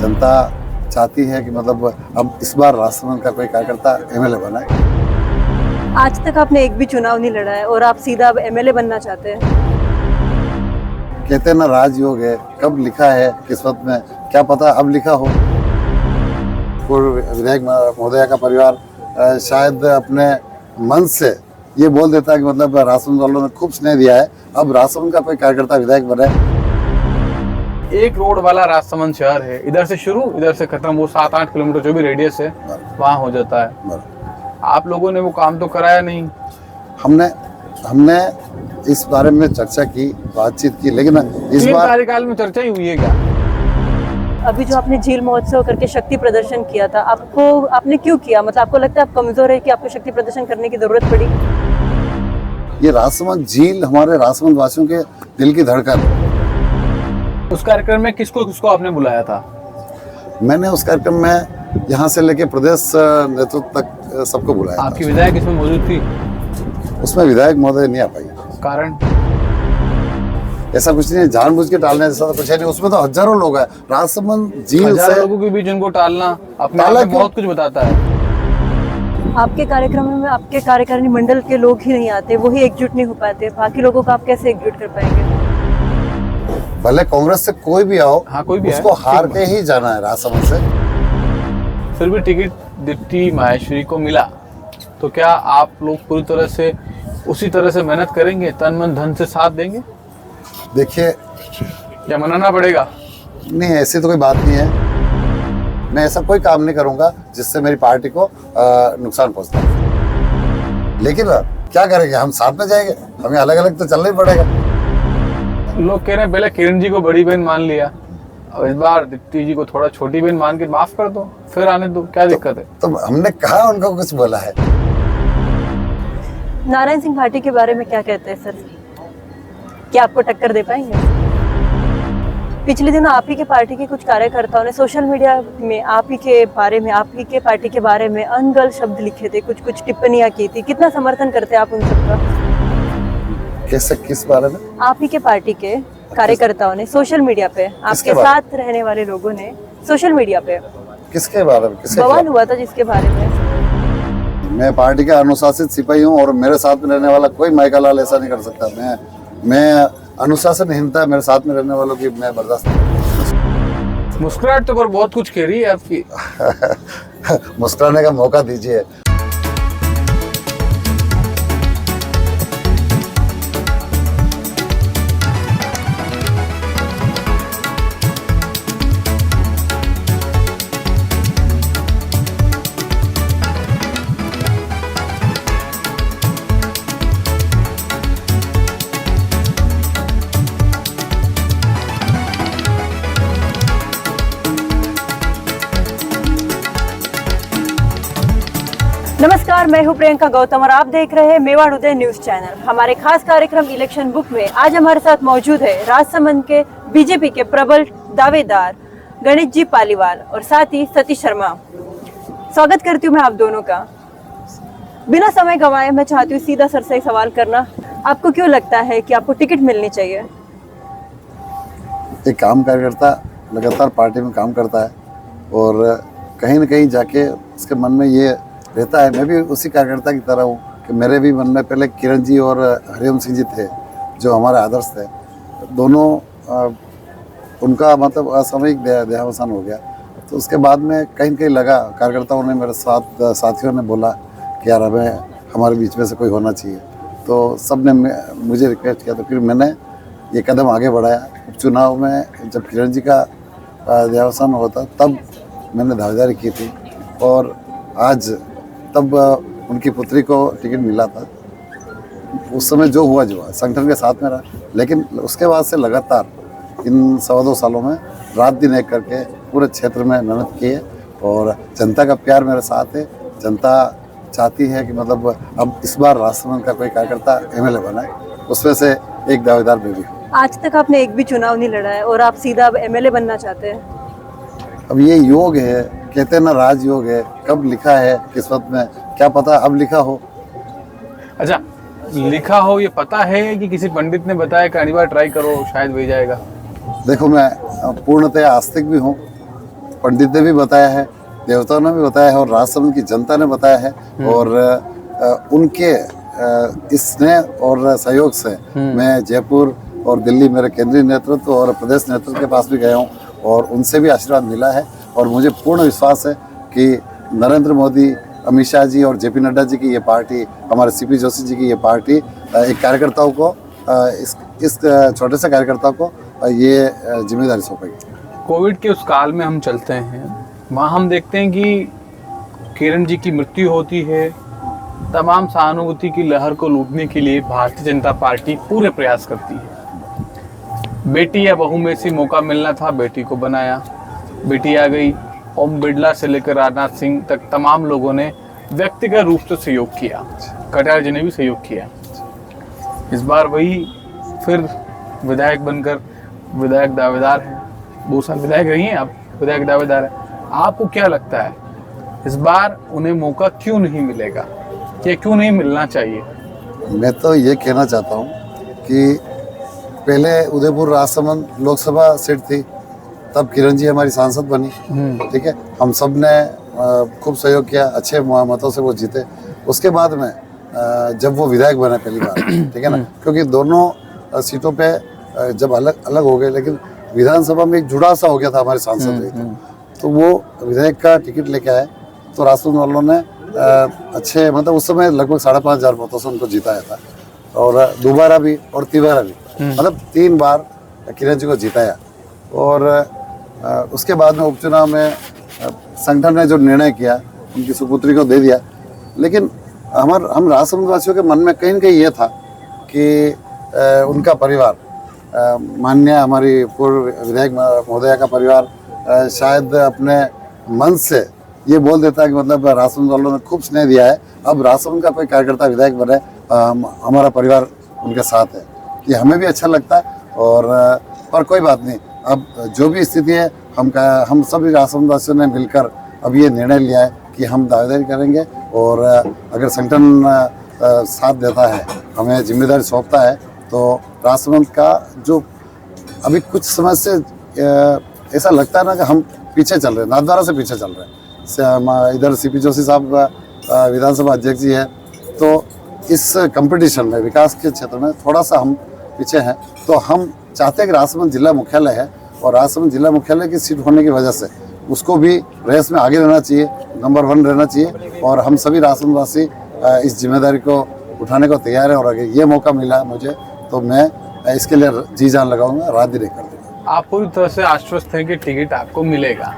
जनता चाहती है कि मतलब अब इस बार राजसमंद का कोई कार्यकर्ता एमएलए बना है। आज तक आपने एक भी चुनाव नहीं लड़ा है और आप सीधा अब एमएलए बनना चाहते हैं। कहते हैं ना राजयोग है, कब लिखा है किस्मत में क्या पता अब लिखा हो। पूर्व विधायक महोदया का परिवार शायद अपने मन से ये बोल देता है कि मतलब राजसमंद वालों ने खूब स्नेह दिया है, अब राजसमंद का कोई कार्यकर्ता विधायक बने। एक रोड वाला राजसमंद शहर है, इधर से शुरू इधर से खत्म, वो 7-8 किलोमीटर जो भी रेडियस है वहाँ हो जाता है। आप लोगों ने वो काम तो कराया नहीं। हमने इस बारे में चर्चा की, बातचीत की, लेकिन इस बार कार्यकाल में चर्चा ही हुई है क्या? अभी जो आपने झील महोत्सव करके शक्ति प्रदर्शन किया था, आपने क्यों किया? मतलब आपको लगता है आप कमजोर है कि आपको शक्ति प्रदर्शन करने की जरूरत पड़ी? ये राजसमंद झील हमारे राजसमंद वासियों के दिल की धड़कन है। उस कार्यक्रम में किसको किसको आपने बुलाया था? मैंने उस कार्यक्रम में यहाँ से लेके प्रदेश नेतृत्व तक सबको बुलाया। आपकी विधायक इसमें मौजूद थी? उसमें विधायक महोदय नहीं आ पाई। कारण ऐसा कुछ नहीं है, जानबूझ के टालने जैसा तो कुछ है नहीं। उसमें तो हजारों लोग हैं राजसमंद झील से। लोगों के बीच उनको टालना अपने आप में बहुत कुछ बताता है। आपके कार्यक्रम में आपके कार्यकारिणी मंडल के लोग ही नहीं आते, वही एकजुट नहीं हो पाते, बाकी लोगों को आप कैसे एकजुट कर पाएंगे? भले कांग्रेस से कोई भी आओ, हाँ, कोई भी उसको हार के ही जाना है राजसमंद से। फिर भी टिकट डिप्टी माहेश्वरी को मिला, तो क्या आप लोग पूरी तरह से उसी तरह से मेहनत करेंगे, तन मन धन से साथ देंगे? देखिए, या मनाना पड़ेगा? नहीं, ऐसी तो कोई बात नहीं है। मैं ऐसा कोई काम नहीं करूंगा जिससे मेरी पार्टी को नुकसान पहुंचता है। लेकिन क्या करेंगे, हम साथ में जाएंगे, हमें अलग अलग तो चलना ही पड़ेगा। लोग कह रहे हैं पहले किरण जी को बड़ी बहन मान लिया, अब इस बार दीप्ति जी को थोड़ा छोटी बहन मान के माफ कर दो, फिर आने दो, क्या दिक्कत है? तो हमने कहा उनको कुछ बोला है। नारायण सिंह भाटी के बारे में क्या कहते हैं सर? क्या आपको टक्कर दे पाएंगे? पिछले दिनों आप ही के पार्टी के कुछ कार्यकर्ताओं ने सोशल मीडिया में आप ही के बारे में, आप ही के पार्टी के बारे में अनगढ़ शब्द लिखे थे, कुछ टिप्पणियां की थी। कितना समर्थन करते हैं आप उन सबका? कैसे, किस बारे में? आप ही के पार्टी के कार्यकर्ताओं ने सोशल मीडिया पे, आपके साथ रहने वाले लोगों ने सोशल मीडिया पे किसके बारे में? बवाल हुआ था जिसके बारे में। मैं पार्टी का अनुशासित सिपाही हूँ और मेरे साथ में रहने वाला कोई माइका लाल ऐसा नहीं कर सकता। मैं अनुशासनहीनता मेरे साथ में रहने वालों की मैं बर्दाश्त नहीं। मुस्कुराहट तो पर बहुत कुछ कह रही है आपकी। मुस्कुराने का मौका दीजिए। नमस्कार, मैं हूं प्रियंका गौतम और आप देख रहे हैं मेवाड़ उदय न्यूज चैनल। हमारे खास कार्यक्रम इलेक्शन बुक में आज हमारे साथ मौजूद है राजसमंद के बीजेपी के प्रबल दावेदार गणेश जी पालीवाल और साथ ही सतीश शर्मा। स्वागत करती हूं मैं आप दोनों का। बिना समय गंवाए मैं चाहती हूँ सीधा सर से सवाल करना। आपको क्यों लगता है कि आपको टिकट मिलनी चाहिए? एक काम कार्यकर्ता लगातार पार्टी में काम करता है और कहीं न कहीं जाके उसके मन में ये रहता है। मैं भी उसी कार्यकर्ता की तरह हूँ कि मेरे भी मन में पहले किरण जी और हरिओम सिंह जी थे जो हमारे आदर्श थे। दोनों उनका मतलब असामयिक देहावसान हो गया, तो उसके बाद में कहीं न कहीं लगा, कार्यकर्ताओं ने मेरे साथियों ने बोला कि यार हमें हमारे बीच में से कोई होना चाहिए। तो सब ने मुझे रिक्वेस्ट किया, तो फिर मैंने ये कदम आगे बढ़ाया। उपचुनाव में जब किरण जी का देहावसान हुआ था तब मैंने दावेदारी की थी और आज तब उनकी पुत्री को टिकट मिला था। उस समय जो हुआ संगठन के साथ में रहा, लेकिन उसके बाद से लगातार इन 2.25 सालों में रात दिन एक करके पूरे क्षेत्र में मेहनत की है और जनता का प्यार मेरे साथ है। जनता चाहती है कि मतलब अब इस बार राजसमंद का कोई कार्यकर्ता एमएलए बना है, उसमें से एक दावेदार मैं भी हूँ। आज तक आपने एक भी चुनाव नहीं लड़ा है और आप सीधा अब एमएलए बनना चाहते हैं। अब ये योग है, कहते हैं ना राजयोग है, कब लिखा है किस्मत में क्या पता अब लिखा हो। अच्छा, लिखा हो ये पता है कि किसी पंडित ने बताया कि अगली बार ट्राई करो शायद वही जाएगा? देखो, मैं पूर्णतः आस्तिक भी हूँ पंडित ने भी बताया है, देवताओं ने भी बताया है और राजसमंद की जनता ने बताया है। और उनके इस स्नेह और सहयोग से मैं जयपुर और दिल्ली मेरे केंद्रीय नेतृत्व और प्रदेश नेतृत्व के पास भी गया हूँ और उनसे भी आशीर्वाद मिला है। और मुझे पूर्ण विश्वास है कि नरेंद्र मोदी, अमित शाह जी और जेपी नड्डा जी की ये पार्टी, हमारे सीपी जोशी जी की ये पार्टी एक कार्यकर्ताओं को, इस छोटे से कार्यकर्ता को ये जिम्मेदारी सौंपेगी। कोविड के उस काल में हम चलते हैं, वहाँ हम देखते हैं कि किरण जी की मृत्यु होती है। तमाम सहानुभूति की लहर को लूटने के लिए भारतीय जनता पार्टी पूरे प्रयास करती है। बेटी या बहू में से मौका मिलना था, बेटी को बनाया, बेटी आ गई। ओम बिरला से लेकर राजनाथ सिंह तक तमाम लोगों ने व्यक्तिगत रूप से सहयोग किया, कटार जी ने भी सहयोग किया। इस बार वही फिर विधायक बनकर विधायक दावेदार हैं, 2 साल विधायक रही हैं, आप विधायक दावेदार हैं। आपको क्या लगता है इस बार उन्हें मौका क्यों नहीं मिलेगा, ये क्यों नहीं मिलना चाहिए? मैं तो ये कहना चाहता हूँ कि पहले उदयपुर राजसमंद लोकसभा सीट थी, तब किरण जी हमारी सांसद बनी, ठीक है। हम सब ने खूब सहयोग किया, अच्छे मतों से वो जीते। उसके बाद में जब वो विधायक बने पहली बार, ठीक है ना, क्योंकि दोनों सीटों पे जब अलग अलग हो गए, लेकिन विधानसभा में एक जुड़ा सा हो गया था हमारे सांसद रहे तो वो विधायक का टिकट लेके आए। तो राजसमंद वालों ने अच्छे, मतलब उस समय लगभग 5,500 मतों से उनको जिताया था और दोबारा भी और तीबारा भी, मतलब 3 बार किरण जी को जिताया। और उसके बाद में उपचुनाव में संगठन ने जो निर्णय किया, उनकी सुपुत्री को दे दिया। लेकिन हम राजसमंद वासियों के मन में कहीं न कहीं ये था कि उनका परिवार, माननीय हमारी पूर्व विधायक महोदया का परिवार शायद अपने मन से ये बोल देता है कि मतलब राजसमंद वालों ने खूब स्नेह दिया है, अब राजसमंद का कोई कार्यकर्ता विधायक बने, हमारा परिवार उनके साथ है, ये हमें भी अच्छा लगता है। और पर कोई बात नहीं, अब जो भी स्थिति है, हम सभी राजसमंद वासियों ने मिलकर अब ये निर्णय लिया है कि हम दावेदारी करेंगे। और अगर संगठन साथ देता है, हमें जिम्मेदारी सौंपता है, तो राजसमंद का जो अभी कुछ समय से ऐसा लगता है ना कि हम पीछे चल रहे हैं, नाथद्वारा से पीछे चल रहे हैं। इधर सीपी जोशी साहब विधानसभा अध्यक्ष जी है, तो इस कंपटीशन में विकास के क्षेत्र में थोड़ा सा हम पीछे हैं। तो हम चाहते हैं कि राजसमंद जिला मुख्यालय है और राजसमंद जिला मुख्यालय की सीट होने की वजह से उसको भी रेस में आगे रहना चाहिए, नंबर 1 रहना चाहिए। और हम सभी राजसमंद वासी इस जिम्मेदारी को उठाने को तैयार है। और अगर ये मौका मिला मुझे तो मैं इसके लिए जी जान लगाऊंगा, रात दिन कर दूंगा। आप पूरी तरह से आश्वस्त हैं कि टिकट आपको मिलेगा,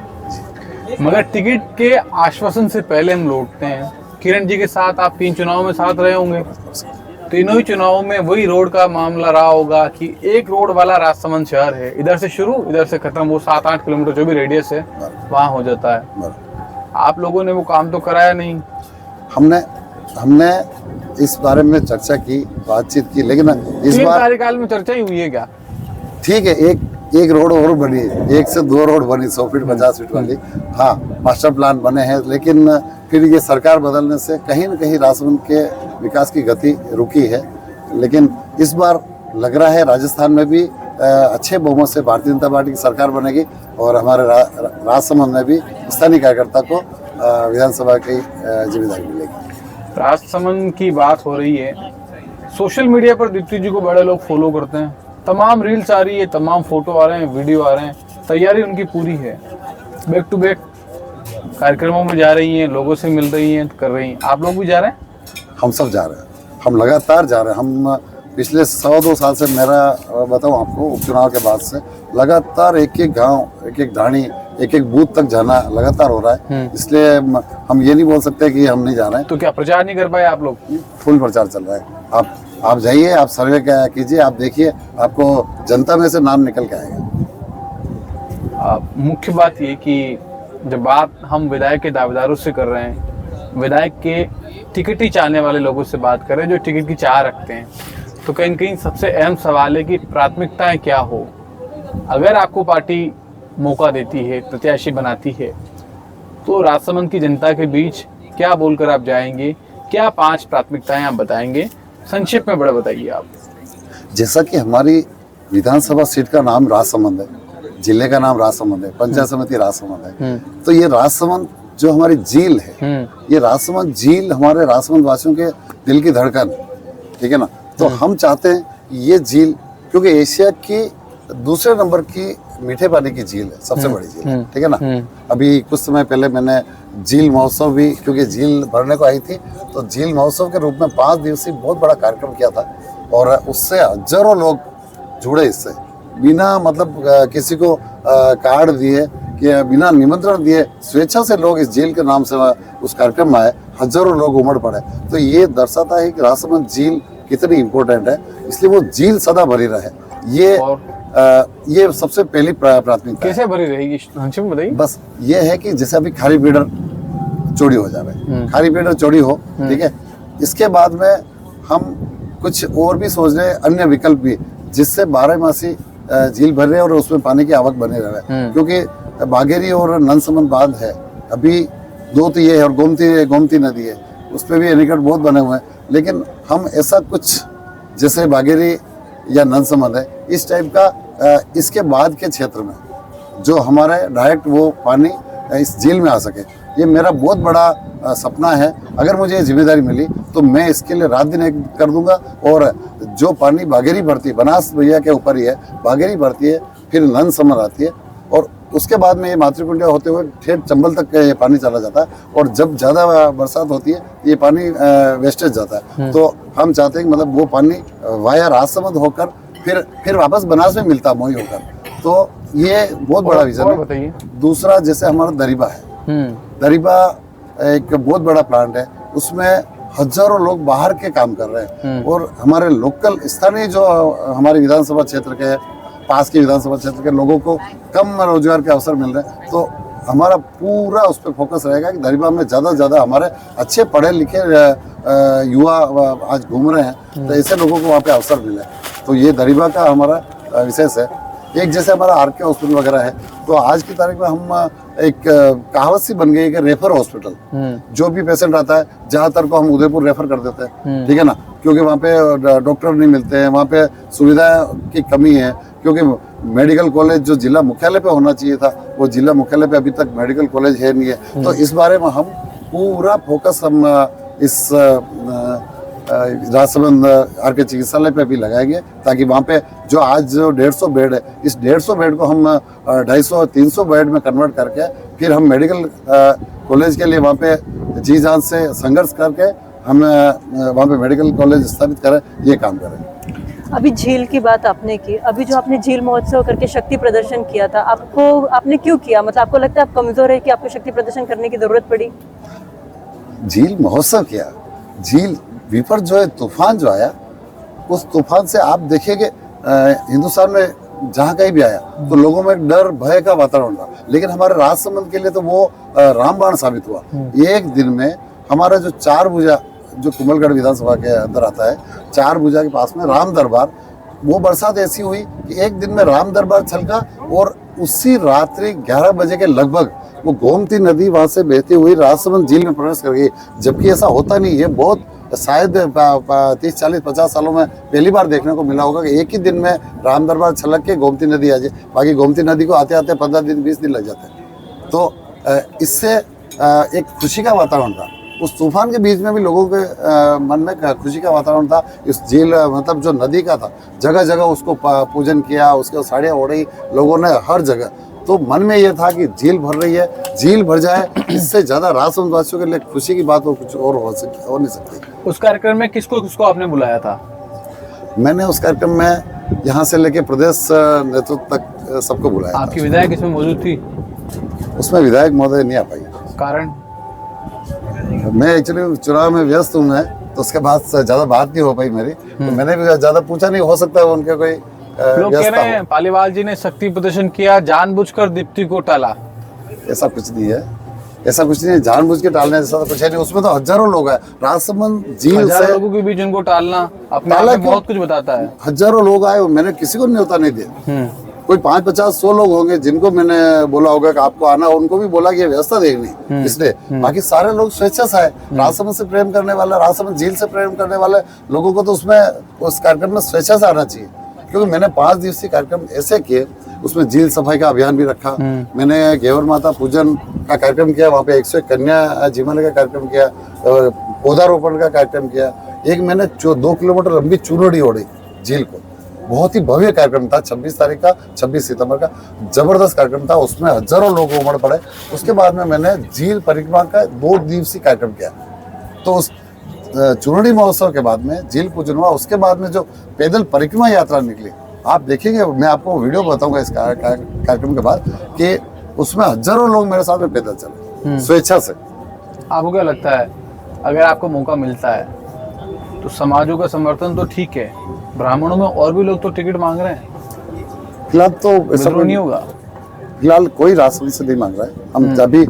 मगर टिकट के आश्वासन से पहले हम लौटते हैं। किरण जी के साथ आप 3 चुनाव में साथ रहे होंगे, तीनों ही चुनावों में वही रोड का मामला रहा होगा कि एक रोड वाला राजसमंद शहर है, इधर से शुरू इधर से खत्म, वो 7-8 किलोमीटर जो भी रेडियस है वहाँ हो जाता है। आप लोगों ने वो काम तो कराया नहीं। हमने इस बारे में चर्चा की, बातचीत की, लेकिन इस बार कार्यकाल में चर्चा ही हुई है क्या? ठीक है, एक रोड और बनी, 1 से 2 रोड बनी 100 फीट 50 फीट वाली, हाँ मास्टर प्लान बने हैं। लेकिन फिर ये सरकार बदलने से कहीं न कहीं राजसमंद के विकास की गति रुकी है। लेकिन इस बार लग रहा है राजस्थान में भी अच्छे बहुमत से भारतीय जनता पार्टी की सरकार बनेगी और हमारे राजसमंद में भी स्थानीय कार्यकर्ता को विधानसभा की जिम्मेदारी मिलेगी। राजसमंद की बात हो रही है, सोशल मीडिया पर दीप्ति जी को बड़े लोग फॉलो करते हैं, तमाम रील्स आ रही है, तमाम फोटो आ रहे हैं, वीडियो आ रहे हैं, तैयारी उनकी पूरी है, बैक टू बैक कार्यक्रमों में जा रही हैं, लोगों से मिल रही हैं, कर रही हैं। आप लोग भी जा रहे हैं? हम सब जा रहे हैं, हम लगातार जा रहे हैं। हम पिछले 100-2 साल से, मेरा बताऊं आपको, उपचुनाव के बाद से लगातार एक गांव, एक ढाणी, एक बूथ तक जाना लगातार हो रहा है। इसलिए हम ये नहीं बोल सकते कि हम नहीं जा रहे हैं। तो क्या प्रचार नहीं कर पाए आप लोग? फुल प्रचार चल रहा है। आप जाइए, आप सर्वे कीजिए, आप देखिए, आपको जनता में से नाम निकल के आएगा। मुख्य बात ये कि जब बात हम विधायक के दावेदारों से कर रहे हैं, विधायक के टिकट ही चाहने वाले लोगों से बात कर रहे हैं जो टिकट की चाह रखते हैं, तो कहीं न कहीं सबसे अहम सवाल है कि प्राथमिकताएं क्या हो। अगर आपको पार्टी मौका देती है, प्रत्याशी बनाती है, तो राजसमंद की जनता के बीच क्या बोलकर आप जाएंगे? क्या 5 प्राथमिकताएं आप बताएंगे? संक्षेप में बड़ा बताइए आप। जैसा कि हमारी विधानसभा सीट का नाम राजसमंद है, जिले का नाम राजसमंद है, पंचायत समिति राजसमंद है। तो ये राजसमंद जो हमारी झील है, ये राजसमंद झील हमारे राजसमंद वासियों के दिल की धड़कन, ठीक है ना। तो हम चाहते हैं ये झील, क्योंकि एशिया की दूसरे नंबर की मीठे पानी की झील है, सबसे बड़ी झील है, ठीक है ना। अभी कुछ समय पहले मैंने झील महोत्सव भी, क्योंकि झील भरने को आई थी, तो झील महोत्सव के रूप में 5 दिवसीय बहुत बड़ा कार्यक्रम किया था और उससे हजारों लोग जुड़े इससे, बिना मतलब किसी को कार्ड दिए कि बिना निमंत्रण दिए स्वेच्छा से लोग इस झील के नाम से उस कार्यक्रम में आए, हजारों लोग उमड़ पड़े। तो ये दर्शाता है कि राजसमंद झील कितनी इम्पोर्टेंट है, इसलिए वो झील सदा भरी रहे, ये सबसे पहली प्राथमिकता। कैसे भरी रहेगी संक्षिप्त बताइए। बस ये है कि जैसे अभी खारी फीडर चौड़ी हो जाए, खारी फीडर चौड़ी हो, ठीक है। इसके बाद में हम कुछ और भी सोच रहे हैं, अन्य विकल्प भी, जिससे 12मासी झील भर रहे और उसमें पानी की आवक बने रहे, क्योंकि बाघेरी और नंदसमंद बांध है, अभी 2 तो ये है, और गोमती नदी है, उस पर भी एनीकट बहुत बने हुए हैं। लेकिन हम ऐसा कुछ जैसे बाघेरी या नंदसमंद है, इस टाइप का इसके बाद के क्षेत्र में जो हमारे डायरेक्ट वो पानी इस झील में आ सके, ये मेरा बहुत बड़ा सपना है। अगर मुझे ये जिम्मेदारी मिली तो मैं इसके लिए रात दिन एक कर दूंगा। और जो पानी बाघेरी भरती है, बनास भैया के ऊपर ही है, बाघेरी भरती है, फिर नंदसमंद आती है, और उसके बाद में ये मातृकुंडिया होते हुए ठेठ चंबल तक ये पानी चला जाता है। और जब ज़्यादा बरसात होती है ये पानी वेस्टेज जाता है। तो हम चाहते हैं कि मतलब वो पानी वाया राजसमंद होकर फिर वापस बनास में मिलता, मोई होकर। तो ये बहुत बड़ा विजन है। बताइए। दूसरा जैसे हमारा दरिबा है, दरिबा एक बहुत बड़ा प्लांट है, उसमें हजारों लोग बाहर के काम कर रहे हैं, और हमारे लोकल स्थानीय जो हमारे विधानसभा क्षेत्र के पास के विधानसभा क्षेत्र के लोगों को कम रोजगार के अवसर मिल रहे हैं। तो हमारा पूरा उस पर फोकस रहेगा कि दरिबा में ज़्यादा से ज़्यादा हमारे अच्छे पढ़े लिखे युवा आज घूम रहे हैं, तो ऐसे लोगों को वहाँ पे अवसर मिले। तो ये दरिबा का हमारा विशेष है। एक जैसे हमारा आरके हॉस्पिटल वगैरह है, तो आज की तारीख में हम एक कहावत सी बन गई है कि रेफर हॉस्पिटल, जो भी पेशेंट आता है ज़्यादातर को हम उदयपुर रेफर कर देते हैं, ठीक है ना, क्योंकि वहाँ पे डॉक्टर नहीं मिलते हैं, वहाँ पे सुविधा की कमी है, क्योंकि मेडिकल कॉलेज जो जिला मुख्यालय पे होना चाहिए था, वो जिला मुख्यालय पे अभी तक मेडिकल कॉलेज है नहीं है। तो इस बारे में हम पूरा फोकस हम इस राजसमंद आरके चिकित्सालय पे भी लगाएंगे, ताकि वहाँ पे जो आज जो 150 बेड है, इस 150 बेड को हम 250-300 बेड में कन्वर्ट करके फिर हम मेडिकल कॉलेज के लिए वहाँ पे जी जान से संघर्ष करके हम वहाँ पे मेडिकल कॉलेज स्थापित करें, ये काम करें। अभी झील की बात आपने की, अभी जो आपने झील महोत्सव करके शक्ति प्रदर्शन किया था, आपने क्यों किया? मतलब आपको लगता है आप कमजोर है कि आपको शक्ति प्रदर्शन करने की जरूरत पड़ी? झील महोत्सव किया, झील विपर जो है तूफान जो आया, उस तूफान से आप देखिए हिंदुस्तान में जहाँ कहीं भी आया तो लोगों में डर भय का वातावरण था, लेकिन हमारे राजसमंद के लिए तो वो रामबाण साबित हुआ। एक दिन में हमारा जो 4 भुजा जो कुंभलगढ़ विधानसभा के अंदर आता है, 4 भुजा के पास में राम दरबार, वो बरसात ऐसी हुई कि एक दिन में राम दरबार छलका, और उसी रात्रि 11 बजे के लगभग वो गोमती नदी वहाँ से बहती हुई राजसमंद झील में प्रवेश कर गई, जबकि ऐसा होता नहीं है। बहुत शायद 30, 40, 50 सालों में पहली बार देखने को मिला होगा कि एक ही दिन में राम दरबार छलक के गोमती नदी आ जाए। बाकी गोमती नदी को आते आते 15 दिन 20 दिन लग जाते हैं। तो इससे एक खुशी का वातावरण था। उस तूफान के बीच में भी लोगों के मन में खुशी का वातावरण था। इस झील मतलब जो नदी का था, जगह जगह उसको पूजन किया, उसके साड़ियाँ ओढ़ी लोगों ने हर जगह। तो मन में ये था कि झील भर रही है, झील भर जाए, इससे ज़्यादा राजसमंद वासियों के लिए खुशी की बात हो कुछ और हो नहीं सकती। उस कार्यक्रम में किसको किसको आपने बुलाया था? मैंने उस कार्यक्रम में यहाँ से लेके प्रदेश नेतृत्व तक सबको बुलाया। आपकी विधायक इसमें मौजूद थी? उसमें विधायक महोदय नहीं आ पाई। कारण? मैं एक्चुअली चुनाव में व्यस्त हूँ, मैं तो उसके बाद ज़्यादा बात नहीं हो पाई मेरी, तो मैंने भी ज़्यादा पूछा नहीं, हो सकता है उनके कोई लोग कह रहे हैं पालीवाल जी ने शक्ति प्रदर्शन किया, जानबूझकर दीप्ति को टाला। ऐसा कुछ नहीं है, ऐसा कुछ नहीं है, जानबूझ के टालने जैसा तो कुछ है नहीं। उसमें तो हजारों लोग हैं, राजसमंद झील से लोगों के बीच उनको टालना अपने आप में बहुत कुछ बताता है। हजारों लोग आए, मैंने किसी को न्योता नहीं दिया। कोई 5, 50, 100 लोग होंगे जिनको मैंने बोला होगा कि आपको आना, उनको भी बोला कि ये व्यवस्था देखनी, इसलिए बाकी सारे लोग स्वेच्छा से आए। राजसमंद से प्रेम करने वाले, राजसमंद झील से प्रेम करने वाले लोगों को तो उसमें उस कार्यक्रम में स्वेच्छा से आना चाहिए, क्योंकि मैंने 5 दिवसीय कार्यक्रम ऐसे किए उसमें झील सफाई का अभियान भी रखा। मैंने घेवर माता पूजन का कार्यक्रम किया, वहाँ पे 101 कन्या जिमाने का कार्यक्रम किया, पौधारोपण का कार्यक्रम किया। एक मैंने 2 किलोमीटर लंबी चूनोड़ी ओढ़ी झील को, बहुत ही भव्य कार्यक्रम था। 26 सितंबर का जबरदस्त कार्यक्रम था, उसमें हजारों लोग उमड़ पड़े। उसके बाद में मैंने झील परिक्रमा का 2 दिवसीय कार्यक्रम किया। तो उस चूनोड़ी महोत्सव के बाद में झील पूजन हुआ, उसके बाद में जो पैदल परिक्रमा यात्रा निकली, आप देखेंगे, मैं आपको वीडियो बताऊंगा इस कार्यक्रम के बाद, कि उसमें हजारों लोग मेरे साथ में पैदल चले स्वेच्छा से। आपको क्या लगता है, अगर आपको मौका मिलता है तो समाजों का समर्थन तो ठीक है, ब्राह्मणों में और भी लोग तो टिकट मांग रहे हैं, फिलहाल तो ऐसा नहीं होगा? फिलहाल कोई राजनीति से नहीं मांग रहा है। हम अभी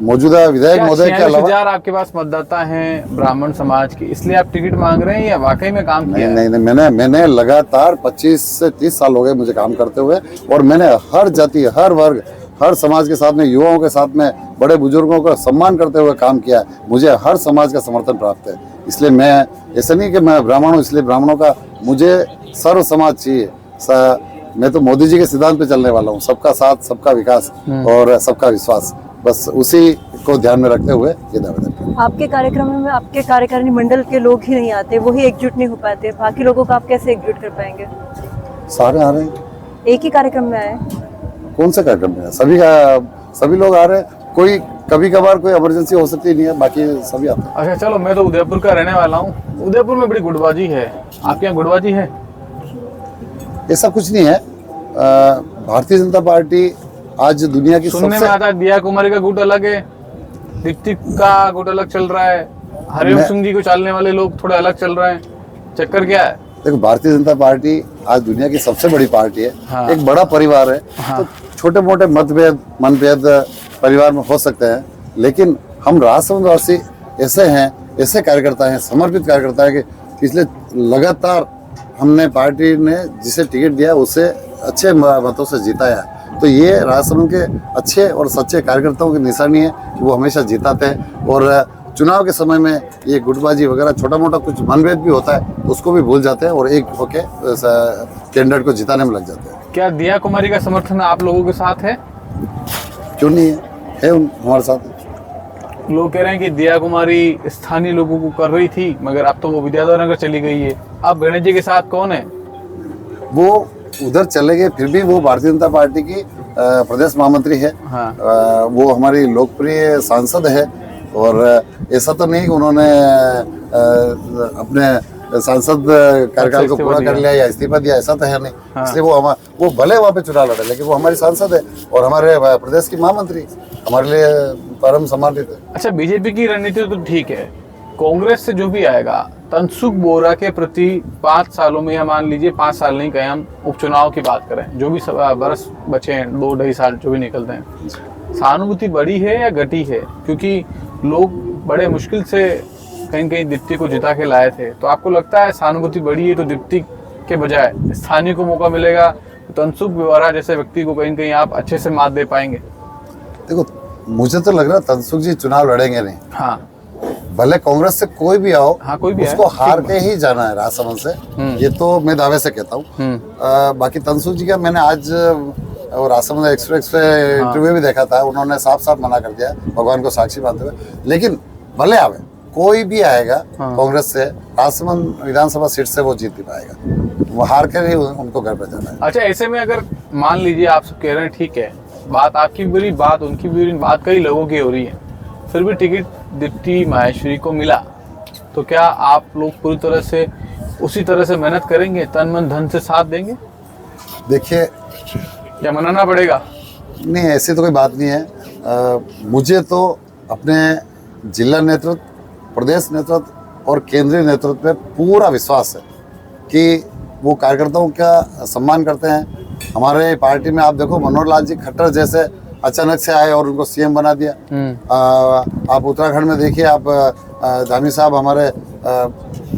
मौजूदा विधायक महोदय के अलावा आपके पास मतदाता हैं ब्राह्मण समाज के, इसलिए आप टिकट मांग रहे हैं या वाकई में काम किया? नहीं, मैंने लगातार 25 से 30 साल हो गए मुझे काम करते हुए, और मैंने हर जाति, हर वर्ग, हर समाज के साथ में, युवाओं के साथ में, बड़े बुजुर्गों का सम्मान करते हुए काम किया। मुझे हर समाज का समर्थन प्राप्त है, इसलिए मैं ऐसा नहीं कि मैं ब्राह्मण हूँ इसलिए ब्राह्मणों का, मुझे सर्व समाज चाहिए। मैं तो मोदी जी के सिद्धांत पे चलने वाला हूँ, सबका साथ, सबका विकास और सबका विश्वास, बस उसी को ध्यान में रखते हुए ये दावेदार। आपके कार्यक्रम में आपके कार्यकारिणी मंडल के लोग ही नहीं आते, वही एकजुट नहीं हो पाते, बाकी लोगों को आप कैसे एकजुट कर पाएंगे? सारे आ रहे हैं, एक ही कार्यक्रम में आए? कौन सा कार्यक्रम है? सभी लोग आ रहे हैं। कोई कभी कभार कोई इमरजेंसी हो सकती नहीं है, बाकी सभी आते हैं। अच्छा चलो, मैं तो उदयपुर का रहने वाला हूँ, उदयपुर में बड़ी गुटबाजी है, आपके यहाँ गुटबाजी है? ऐसा कुछ नहीं है। भारतीय जनता पार्टी आज दुनिया की सुनने में आता है दिया कुमारी का गुट अलग है, दीप्ति का गुट अलग चल रहा है, हरिओम सिंह जी को चालने वाले लोग थोड़े अलग चल रहे हैं, चक्कर क्या है? देखो, भारतीय जनता पार्टी आज दुनिया की सबसे बड़ी पार्टी है। हाँ। एक बड़ा परिवार है। हाँ। तो छोटे मोटे मनभेद परिवार में हो सकते हैं, लेकिन हम राजसमंदवासी ऐसे हैं, ऐसे कार्यकर्ता हैं, समर्पित कार्यकर्ता है कि पिछले लगातार हमने पार्टी ने जिसे टिकट दिया उसे अच्छे मतों से जिताया है। तो ये राजसमंद के अच्छे और सच्चे कार्यकर्ताओं की निशानी है कि वो हमेशा जिताते हैं, और चुनाव के समय में ये गुटबाजी वगैरह छोटा मोटा कुछ मनभेद भी होता है, उसको भी भूल जाते हैं और एक होके कैंडिडेट को जिताने में लग जाते हैं। क्या दिया कुमारी का समर्थन आप लोगों के साथ है? क्यों नहीं है हमारे साथ। लोग कह रहे हैं कि दिया कुमारी स्थानीय लोगों को कर रही थी, मगर अब तो वो विद्याधर नगर चली गई है, अब गणेश जी के साथ कौन है? वो उधर चले गए, फिर भी वो भारतीय जनता पार्टी की प्रदेश महामंत्री है। हाँ। वो हमारी लोकप्रिय सांसद है, और ऐसा तो नहीं कि उन्होंने अपने सांसद कार्यकाल को पूरा कर लिया या इस्तीफा दिया, ऐसा तो है नहीं। हाँ। इसलिए वो भले वहाँ पे चुनाव लड़े, लेकिन वो हमारी सांसद है और हमारे प्रदेश की महामंत्री, हमारे लिए परम सम्मानित है। अच्छा, बीजेपी की रणनीति तो ठीक है, कांग्रेस से जो भी आएगा तनसुख बोरा के प्रति 5 सालों में, या मान लीजिए 5 साल नहीं कहें, हम उपचुनाव की बात करें, जो भी बरस बचे हैं, 2-2.5 साल जो भी निकलते हैं, सहानुभूति बढ़ी है या घटी है? क्योंकि लोग बड़े मुश्किल से कहीं दीप्ति को जिता के लाए थे, तो आपको लगता है सहानुभूति बढ़ी है तो दीप्ति के बजाय स्थानीय को मौका मिलेगा, तो तनसुख बोरा जैसे व्यक्ति को कहीं आप अच्छे से मात दे पाएंगे? देखो, मुझे तो लग रहा है तनसुख जी चुनाव लड़ेंगे नहीं। हाँ, भले कांग्रेस से कोई भी आओ, हाँ, कोई भी उसको हार के ही जाना है राजसमंद से, ये तो मैं दावे से कहता हूँ। बाकी तनसुख जी का मैंने आज राजसमंद एक्सप्रेस पे इंटरव्यू भी देखा था, उन्होंने साफ साफ मना कर दिया, भगवान को साक्षी मानते हुए। लेकिन भले आवे, कोई भी आएगा कांग्रेस से, राजसमंद विधानसभा सीट से वो जीत नहीं पाएगा, वो हार कर ही उनको घर पे जाना है। अच्छा, ऐसे में अगर मान लीजिए आप सब कह रहे हैं ठीक है, बात आपकी भी बुरी, बात उनकी भी बुरी, बात कई लोगों की हो रही है, फिर भी टिकट दीप्ति माहेश्वरी को मिला, तो क्या आप लोग पूरी तरह से उसी तरह से मेहनत करेंगे, तन मन धन से साथ देंगे? देखिए, या मनाना पड़ेगा? नहीं, ऐसी तो कोई बात नहीं है। मुझे तो अपने जिला नेतृत्व, प्रदेश नेतृत्व और केंद्रीय नेतृत्व पे पूरा विश्वास है कि वो कार्यकर्ताओं का सम्मान करते हैं। हमारे पार्टी में आप देखो, मनोहर लाल जी खट्टर जैसे अचानक से आए और उनको सीएम बना दिया। आप उत्तराखंड में देखिए, आप धामी साहब हमारे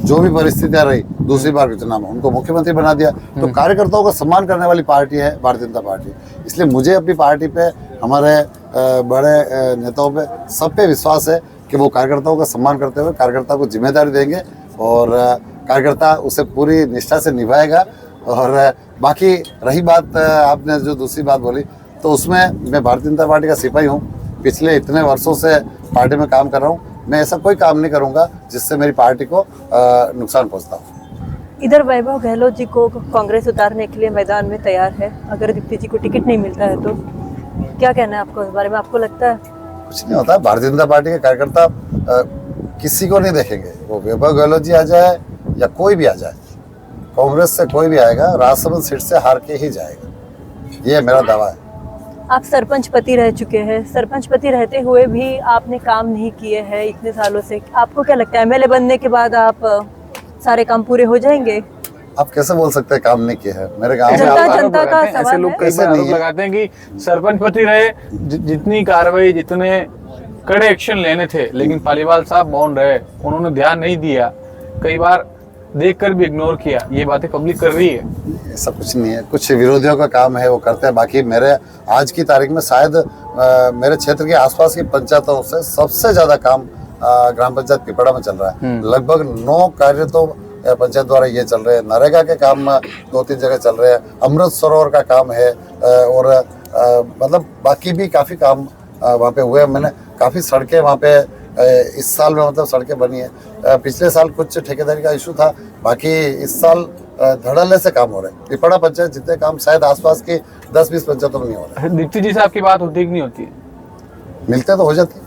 जो भी परिस्थितियां रही दूसरी बार के चुनाव में, उनको मुख्यमंत्री बना दिया। तो कार्यकर्ताओं का सम्मान करने वाली पार्टी है भारतीय जनता पार्टी। इसलिए मुझे अपनी पार्टी पे, हमारे बड़े नेताओं पे, सब पे विश्वास है कि वो कार्यकर्ताओं का सम्मान करते हुए कार्यकर्ता को जिम्मेदारी देंगे और कार्यकर्ता उसे पूरी निष्ठा से निभाएगा। और बाकी रही बात आपने जो दूसरी बात बोली, तो उसमें मैं भारतीय जनता पार्टी का सिपाही हूँ। पिछले इतने वर्षों से पार्टी में काम कर रहा हूँ। मैं ऐसा कोई काम नहीं करूँगा जिससे मेरी पार्टी को नुकसान पहुँचता हो। इधर वैभव गहलोत जी को कांग्रेस उतारने के लिए मैदान में तैयार है, अगर दीप्ति जी को टिकट नहीं मिलता है तो क्या कहना है आपको इस बारे में? आपको लगता है कुछ नहीं होता? भारतीय जनता पार्टी के कार्यकर्ता किसी को नहीं देखेंगे, वो वैभव गहलोत जी आ जाए या कोई भी आ जाए, कांग्रेस से कोई भी आएगा राजसमंद सीट से हार के ही जाएगा, ये मेरा दावा है। आप सरपंच पति रह चुके हैं, सरपंच पति रहते हुए भी आपने काम नहीं किए हैं इतने सालों से, आपको क्या लगता है एमएलए बनने के बाद आप सारे काम पूरे हो जाएंगे? आप कैसे बोल सकते हैं काम नहीं किया है? मेरे गांव में जनता का ऐसे सवाल लोग है। कई बार आरोप लगाते हैं कि सरपंच पति रहे, जितनी कार्रवाई, जितने कड़े एक्शन लेने थे, लेकिन पालीवाल साहब मौन रहे, उन्होंने ध्यान नहीं दिया, कई बार देखकर भी इग्नोर किया, ये बातें पब्लिक कर रही है। ऐसा कुछ नहीं है, कुछ विरोधियों का काम है वो करते हैं। बाकी मेरे आज की तारीख में शायद मेरे क्षेत्र के आसपास की पंचायतों से सबसे ज्यादा काम ग्राम पंचायत पिपड़ा में चल रहा है। लगभग 9 कार्य तो पंचायत द्वारा ये चल रहे हैं। नरेगा के काम 2-3 जगह चल रहे हैं। अमृत सरोवर का काम है और मतलब बाकी भी काफी काम वहाँ पे हुए। मैंने काफी सड़कें वहाँ पे इस साल में मतलब सड़कें बनी है। पिछले साल कुछ ठेकेदारी का इशू था, बाकी इस साल धड़ल्ले से काम हो रहे हैं। पिपड़ा पंचायत जितने काम शायद आसपास की 10-20 पंचायतों में नहीं हो रहे। दीप्ति जी से आपकी बात होती है कि नहीं होती है? मिलते तो हो जाती,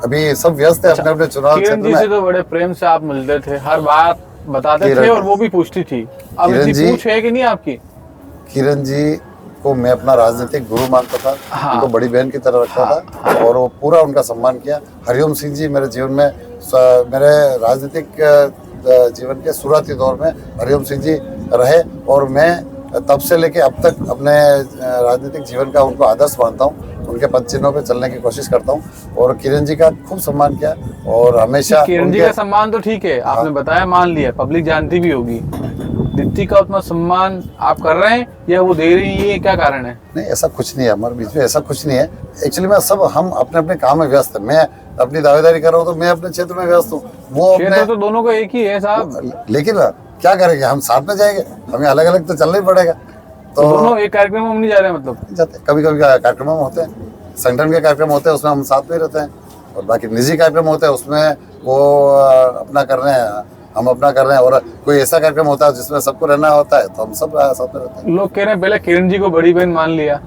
अभी सब व्यस्त है अपने अपने चुनाव क्षेत्र किरण जी से में। तो बड़े प्रेम से आप मिलते थे, हर बात बताते थे और वो भी पूछती थी, अब किरण इतनी जी- पूछ है कि नहीं आपकी? किरण जी को मैं अपना राजनीतिक गुरु मानता था, हाँ। उनको बड़ी बहन की तरह रखता था और वो पूरा उनका सम्मान किया। हरिओम सिंह जी मेरे जीवन में मेरे राजनीतिक जीवन के शुरुआती दौर में हरिओम सिंह जी रहे और मैं तब से लेके अब तक अपने राजनीतिक जीवन का उनको आदर्श मानता हूँ। उनके पद चिन्हों पे चलने की कोशिश करता हूँ और किरण जी का खूब सम्मान किया और हमेशा किरण जी का सम्मान तो ठीक है, आपने बताया, मान लिया, पब्लिक जानती भी होगी। दीप्ति का उतना सम्मान आप कर रहे हैं या वो दे रही है, क्या कारण है? नहीं, ऐसा कुछ नहीं है हमारे बीच में, ऐसा कुछ नहीं है। एक्चुअली में सब हम अपने अपने काम में व्यस्त है। मैं अपनी दावेदारी कर रहा हूँ तो मैं अपने क्षेत्र में व्यस्त हूँ, वो क्षेत्र तो दोनों का एक ही है साहब। लेकिन क्या करेंगे, हम साथ में जाएंगे, हमें अलग अलग तो चलना ही पड़ेगा। तो दोनों एक कार्यक्रम में हम नहीं जा रहे हैं मतलब? जाते कभी कभी कार्यक्रम में होते हैं, संगठन के कार्यक्रम होते हैं उसमें हम साथ में रहते हैं और बाकी निजी कार्यक्रम होते हैं उसमें वो अपना कर रहे हैं, हम अपना कर रहे हैं। और कोई ऐसा कार्यक्रम होता है जिसमें सबको रहना होता है तो हम सब साथ में रहते हैं। लोग कह रहे हैं पहले किरण जी को बड़ी बहन मान लिया,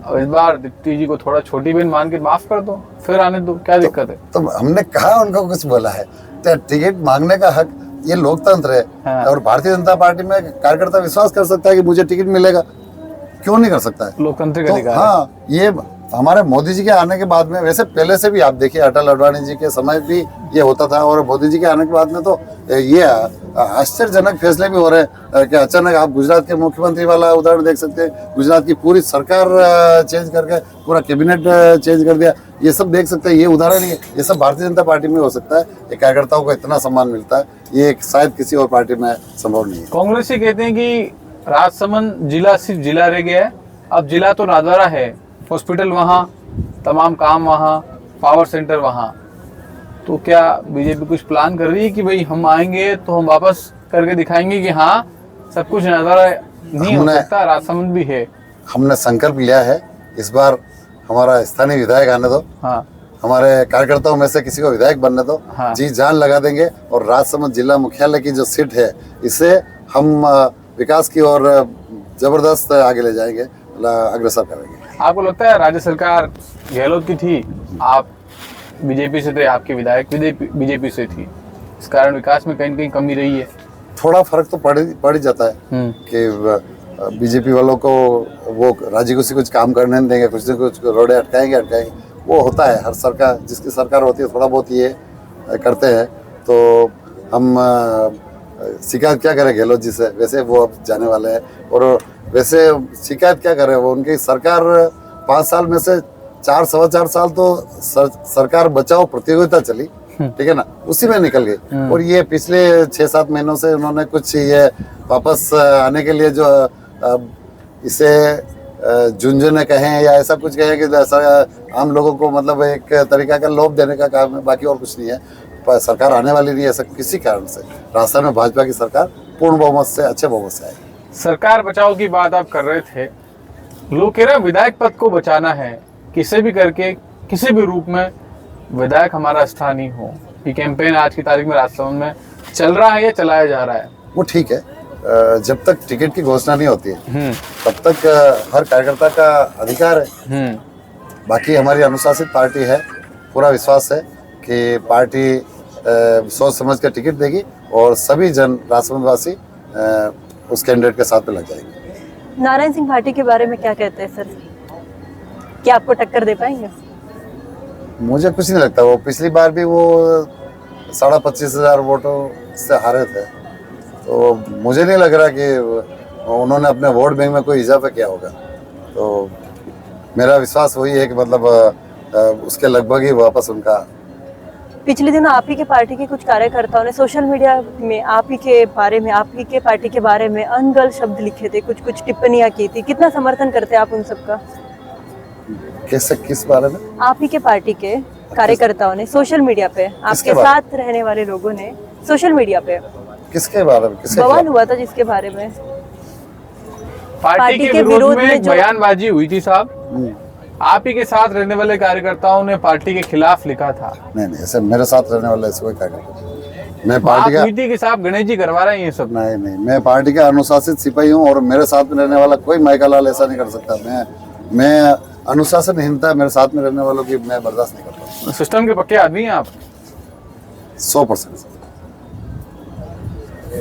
अब इस बार दीप्ति जी को थोड़ा छोटी बहन मान के माफ कर दो, फिर आने दो, क्या दिक्कत है? तो हमने कहा उनको कुछ बोला है, तो टिकट मांगने का हक ये लोकतंत्र है। हाँ। और भारतीय जनता पार्टी में कार्यकर्ता विश्वास कर सकता है कि मुझे टिकट मिलेगा, क्यों नहीं कर सकता है? लोकतांत्रिक तो अधिकार है। हाँ, ये हमारे मोदी जी के आने के बाद में, वैसे पहले से भी आप देखिए अटल अडवाणी जी के समय भी ये होता था और मोदी जी के आने के बाद में तो ये आश्चर्यजनक फैसले भी हो रहे हैं कि अचानक आप गुजरात के मुख्यमंत्री वाला उदाहरण देख सकते हैं, गुजरात की पूरी सरकार चेंज करके पूरा कैबिनेट चेंज कर दिया, ये सब देख सकते हैं। ये उदाहरण ही है, ये सब भारतीय जनता पार्टी में हो सकता है। ये कार्यकर्ताओं को इतना सम्मान मिलता है, ये शायद किसी और पार्टी में संभव नहीं है। कांग्रेस ही कहते हैं कि राजसमंद जिला सिर्फ जिला रह गया है, अब जिला तो नादवारा है, हॉस्पिटल वहाँ, तमाम काम वहाँ, पावर सेंटर वहाँ, तो क्या बीजेपी कुछ प्लान कर रही है कि भाई हम आएंगे तो हम वापस करके दिखाएंगे कि हाँ सब कुछ नादवारा नहीं हो सकता, राजसमंद भी है? हमने संकल्प लिया है इस बार हमारा स्थानीय विधायक आने दो, हाँ, हमारे कार्यकर्ताओं में से किसी को विधायक बनने दो, हाँ। जी जान लगा देंगे और राजसमंद जिला मुख्यालय की जो सीट है इसे हम विकास की ओर जबरदस्त आगे ले जाएंगे, अग्रसर करेंगे। आपको लगता है राज्य सरकार गहलोत की थी, आप बीजेपी से थे, आपके विधायक बीजेपी से थी, इस कारण विकास में कहीं न कहीं कमी रही है? थोड़ा फर्क तो पड़ ही जाता है कि बीजेपी वालों को वो राज्य को कुछ काम करने नहीं देंगे, कुछ न कुछ रोडे अटकाएंगे, वो होता है। हर सरकार, जिसकी सरकार होती है थोड़ा बहुत ये करते हैं। तो हम शिकायत क्या करें गहलोत जी से, वैसे वो अब जाने वाले हैं और वैसे शिकायत क्या करें, वो उनकी सरकार 5 साल में से 4-4.25 साल तो सरकार बचाओ प्रतियोगिता चली, ठीक है ना, उसी में निकल गई। और ये पिछले 6-7 महीनों से उन्होंने कुछ ये वापस आने के लिए जो इसे झुंझुने कहें या ऐसा कुछ कहें कि आम लोगों को मतलब एक तरीका का लोभ देने का काम है, बाकी और कुछ नहीं है। पर सरकार आने वाली नहीं है ऐसा किसी कारण से। राजस्थान में भाजपा की सरकार पूर्ण बहुमत से, अच्छे बहुमत से आएगी। सरकार बचाओ की बात आप कर रहे थे, लोग कह रहे हैं विधायक पद को बचाना है, किसी भी करके किसी भी रूप में विधायक हमारा स्थानीय हो। ये कैंपेन आज की तारीख में राजसमंद में चल रहा है या चलाया जा रहा है? वो ठीक है, जब तक टिकट की घोषणा नहीं होती है तब तक हर कार्यकर्ता का अधिकार है। बाकी हमारी अनुशासित पार्टी है, पूरा विश्वास है कि पार्टी सोच समझ कर टिकट देगी और सभी जन राजसमंदवासी उस कैंडिडेट के साथ में लग जाएंगे। नारायण सिंह भाटी के बारे में क्या कहते हैं सर, क्या आपको टक्कर दे पाएंगे? मुझे कुछ नहीं लगता, वो पिछली बार भी वो 25,500 वोटों से हारे थे, तो मुझे नहीं लग रहा कि उन्होंने अपने वोट बैंक में कोई इजाफा किया होगा। तो मेरा विश्वास वही है कि मतलब उसके लगभग ही वापस उनका। पिछले दिनों आप ही के पार्टी के कुछ कार्यकर्ताओं ने सोशल मीडिया में आप ही के बारे में, आप ही के पार्टी के बारे में अनगढ़ शब्द लिखे थे, कुछ कुछ टिप्पणियां की थी। कितना समर्थन करते हैं आप उन सबका? कैसे, किस बारे में? आप ही के पार्टी के कार्यकर्ताओं ने सोशल मीडिया पे, आपके साथ रहने वाले लोगों ने सोशल मीडिया पे किसके बारे में, किसके बवाल हुआ था जिसके बारे में पार्टी के विरोध में बयानबाजी हुई थी साहब, आप ही के साथ रहने वाले कार्यकर्ताओं ने पार्टी के खिलाफ लिखा था? नहीं, ऐसे मेरे साथ रहने वाले ऐसे कोई कार्यकर्ता, मैं पार्टी का के साथ गणेश जी करवा रहे हैं ये सब। नहीं, मैं पार्टी का अनुशासित सिपाही हूँ और मेरे साथ में रहने वाला कोई माइका लाल ऐसा नहीं कर सकता। मैं अनुशासनहीनता मेरे साथ में रहने वालों की मैं बर्दाश्त नहीं करता। सिस्टम के पक्के आदमी हैं आप? 100%।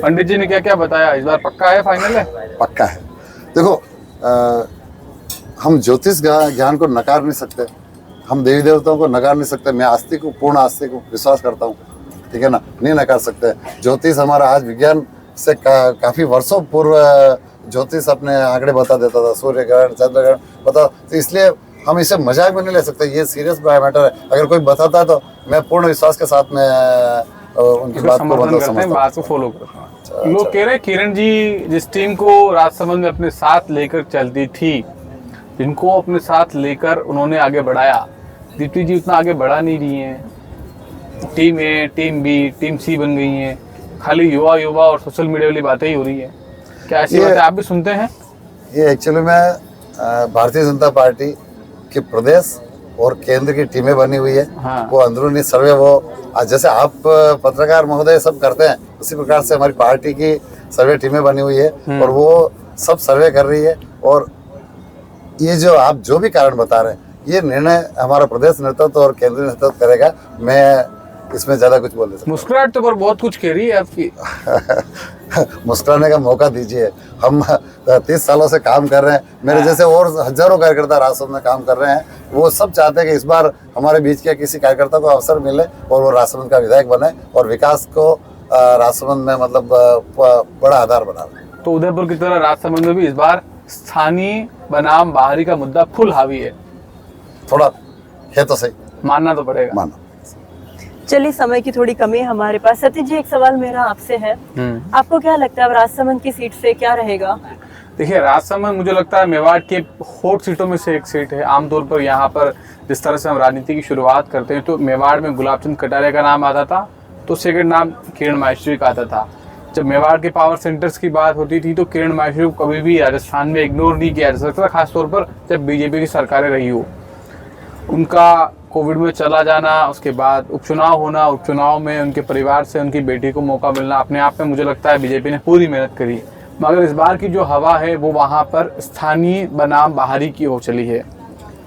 पंडित जी ने क्या क्या बताया, इस बार पक्का है, फाइनल है? पक्का है। देखो, हम ज्योतिष ज्ञान को नकार नहीं सकते, हम देवी देवताओं को नकार नहीं सकते। मैं आस्तिक को, पूर्ण आस्तिक को विश्वास करता हूँ, ठीक है ना, नहीं नकार सकते। ज्योतिष हमारा आज विज्ञान से काफी वर्षों पूर्व ज्योतिष अपने आंकड़े बता देता था, सूर्य ग्रहण, चंद्र ग्रहण बता, तो इसलिए हम इसे मजाक में नहीं ले सकते, ये सीरियस मैटर है। अगर कोई बताता है तो मैं पूर्ण विश्वास के साथ में उनकी बात को फॉलो करता हूँ। लोग कह रहे हैं किरण जी जिस टीम को राजसमंद में अपने साथ लेकर चलती थी, जिनको अपने साथ लेकर उन्होंने आगे बढ़ाया, दीप्ति जी उतना आगे बढ़ा नहीं रही हैं। टीम ए, टीम बी, टीम सी बन गई हैं, खाली युवा और सोशल मीडिया वाली बातें ही हो रही है। क्या ऐसी बातें आप भी सुनते हैं? ये एक्चुअली में भारतीय जनता पार्टी के प्रदेश और केंद्र की टीमें बनी हुई है। हाँ। वो अंदरूनी सर्वे, वो जैसे आप पत्रकार महोदय सब करते हैं, उसी प्रकार से हमारी पार्टी की सर्वे टीमें बनी हुई है और वो सब सर्वे कर रही है। और ये जो आप जो भी कारण बता रहे हैं, ये निर्णय हमारा प्रदेश नेतृत्व और केंद्रीय नेतृत्व करेगा। मैं इसमें ज्यादा कुछ बोल नहीं सकता। मुस्कुराहट तो पर बहुत कुछ कह रही है आपकी। मुस्कुराने का मौका दीजिए, हम 30 सालों से काम कर रहे हैं, मेरे जैसे और हजारों कार्यकर्ता राजसमंद में काम कर रहे हैं। वो सब चाहते हैं कि इस बार हमारे बीच के किसी कार्यकर्ता को अवसर मिले और वो राजसमंद का विधायक बने और विकास को राजसमंद में मतलब बड़ा आधार बना। तो उदयपुर की तरह राजसमंद में भी इस बार स्थानीय बनाम बाहरी का मुद्दा फुल हावी है। थोड़ा है तो सही, मानना तो पड़ेगा। मानो। चलिए, समय की थोड़ी कमी है हमारे पास। सतीश जी, एक सवाल मेरा आपसे है, आपको क्या लगता है अब राजसमंद की सीट से क्या रहेगा? देखिए, राजसमंद मुझे लगता है मेवाड़ के हॉट सीटों में से एक सीट है। आमतौर पर यहाँ पर जिस तरह से हम राजनीति की शुरुआत करते हैं तो मेवाड़ में गुलाब चंद कटारिया का नाम आता था, तो सेकंड नाम किरण माहेश्वरी का आता था। जब मेवाड़ के पावर सेंटर्स की बात होती थी तो किरण माहेश्वरी को कभी भी राजस्थान में इग्नोर नहीं किया जा सकता, खासतौर पर जब बीजेपी की सरकारें रही हो। उनका कोविड में चला जाना, उसके बाद उपचुनाव होना, उपचुनाव में उनके परिवार से उनकी बेटी को मौका मिलना, अपने आप में मुझे लगता है बीजेपी ने पूरी मेहनत करी। मगर इस बार की जो हवा है वो वहाँ पर स्थानीय बनाम बाहरी की हो चली है।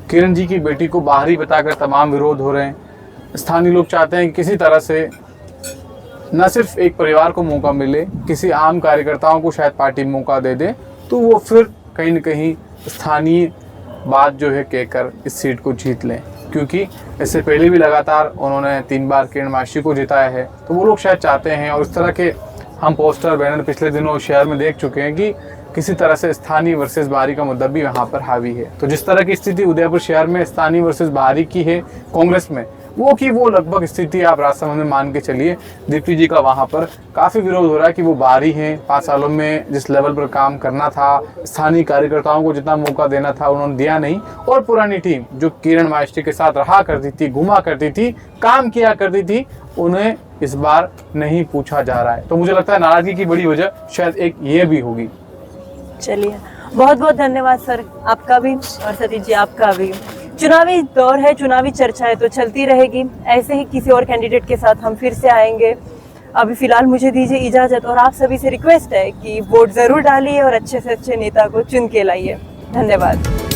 किरण जी की बेटी को बाहरी बताकर तमाम विरोध हो रहे हैं। स्थानीय लोग चाहते हैं कि किसी तरह से न सिर्फ एक परिवार को मौका मिले, किसी आम कार्यकर्ताओं को शायद पार्टी मौका दे दे, तो वो फिर कहीं न कहीं स्थानीय बात जो है कहकर इस सीट को जीत लें। क्योंकि इससे पहले भी लगातार उन्होंने 3 बार किरण माहेश्वरी को जिताया है, तो वो लोग शायद चाहते हैं। और इस तरह के हम पोस्टर बैनर पिछले दिनों शहर में देख चुके हैं कि किसी तरह से स्थानीय वर्सेस बाहरी का मुद्दा भी वहाँ पर हावी है। तो जिस तरह की स्थिति उदयपुर शहर में स्थानीय वर्सेस बाहरी की है कांग्रेस में, वो लगभग स्थिति आप राजसमंद में मान के चलिए। दीप्ति जी का वहाँ पर काफ़ी विरोध हो रहा है कि वो बाहरी हैं। 5 सालों में जिस लेवल पर काम करना था, स्थानीय कार्यकर्ताओं को जितना मौका देना था उन्होंने दिया नहीं। और पुरानी टीम जो किरण माहेश्वरी के साथ रहा करती थी, घुमा करती थी, काम किया करती थी, उन्हें इस बार नहीं पूछा जा रहा है। तो मुझे लगता है नाराजगी की बड़ी वजह शायद एक ये भी होगी। चलिए, बहुत बहुत धन्यवाद सर, आपका भी और सतीश जी आपका भी। चुनावी दौर है, चुनावी चर्चाएं तो चलती रहेगी, ऐसे ही किसी और कैंडिडेट के साथ हम फिर से आएंगे। अभी फिलहाल मुझे दीजिए इजाजत, और आप सभी से रिक्वेस्ट है कि वोट जरूर डालिए और अच्छे से अच्छे नेता को चुन के लाइए। धन्यवाद।